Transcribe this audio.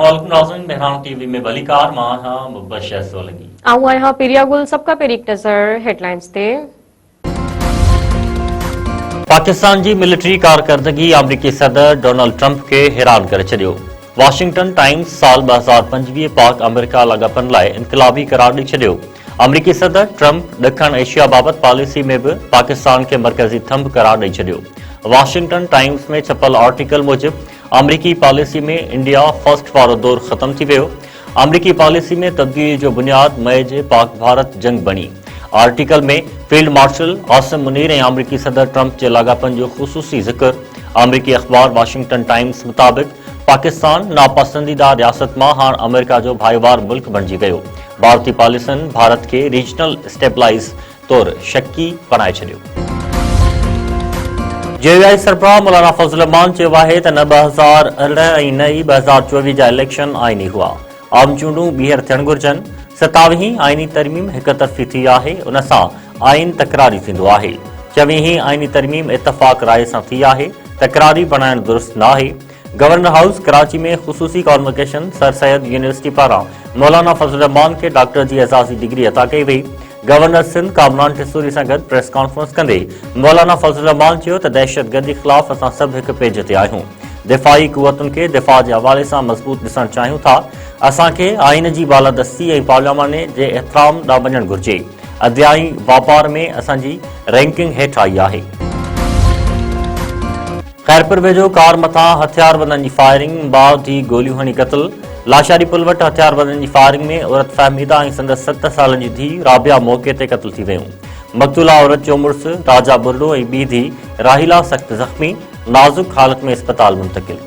अस्सलामुअलैकुम नाज़रीन, बहरान टीवी में बलिकार मां हां मुबशर सोलंगी। आऊं आहियां पिरिया गुल। सबका पहिरीं नज़र हेडलाइंस ते। पाकिस्तान जी मिलिट्री कारकर्दगी अमरीकी सदर डोनाल्ड ट्रंप के हैरान करे छडि॒यो। वॉशिंगटन टाइम्स साल 2025 पाक अमेरिका लाॻापनि लाइ इनक़िलाबी करार ॾेई छडि॒यो। अमरीकी सदर ट्रंप ॾखण एशिया बाबति पॉलिसी में भी पाकिस्तान के मरकज़ी थंब करार ॾेई छडि॒यो। वॉशिंगटन टाइम्स में छपल आर्टिकल मूजिब अमरीकी पॉलिसी में इंडिया फर्स्ट वारो दौर ख़त्म थी वियो। अमरीकी पॉलिसी में तब्दीली जो बुनियाद मई जे पाक भारत जंग बणी। आर्टिकल में फील्ड मार्शल आसिम मुनीर ऐं अमरीकी सदर ट्रंप जे लाॻापनि जो ख़ुसूसी ज़िक्र। अमरीकी अख़बार वॉशिंगटन टाइम्स मुताबिक़ पाकिस्तान नापसंदीदा रियासत मां हाणे अमेरिका जो भाईवार मुल्क बणिजी वियो। भारतीय पॉलिसियुनि भारत के रीजनल स्टेबलाइज तौर शक्की बणाए छडि॒यो। जेवीआई सरबराह मौलाना फज़ल रहमान चयो आहे त न 2018 ऐं न ई 2024 जा इलेक्शन आईनी हुआ। आम चूंडूं ॿीहर थियण घुर्जनि। 27वीं आईनी तरमीम हिक तरफ़ी थी आहे, उन सां आइन तकरारी थींदो आहे। 24वीं आईनी तरमीम इतफ़ाक़ राय सां थी आहे। तकरारी बणाइण दुरुस्त न आहे। गवर्नर हाउस कराची में ख़ुसूसी कॉन्वोकेशन सर सैयद यूनिवर्सिटी पारां मौलाना फज़ल रहमान के डॉक्टर जी एज़ाज़ी डिग्री अता कई वई। गवर्नर सिंध कामरान टिसूरी सां गॾु प्रेस कॉन्फ्रेंस कंदे मौलाना फज़ल रहमान चयो त दहशतगर्दी ख़िलाफ़ असां सभु हिक पेज ते आहियूं। दिफ़ाई क़ुवतुनि खे दिफ़ा जे हवाले सां मज़बूत ॾिसणु चाहियूं था। असांखे आइन जी बालादस्ती ऐं पार्लियामाने जे एहतराम ॾांहुं वञणु घुर्जे। अदयाई वापार में असांजी रैंकिंग हेठि आई आहे। खैरपुर वेझो कार मथां हथियारबंदनि जी फायरिंग, बाउ धीउ गोलियूं हणी क़त्ल। लाशारी पुल वटि हथियारबंदनि जी फायरिंग में औरत फहमीदा ऐं संदसि 7 सालनि जी धीउ राबिया मौक़े ते क़त्ल थी वियूं। मक़तूला औरत जो मुड़ुसु राजा बुर्डो ऐं ॿी धीउ राहिला सख़्त ज़ख़्मी, नाज़ुक हालत में इस्पताल मुंतक़िल।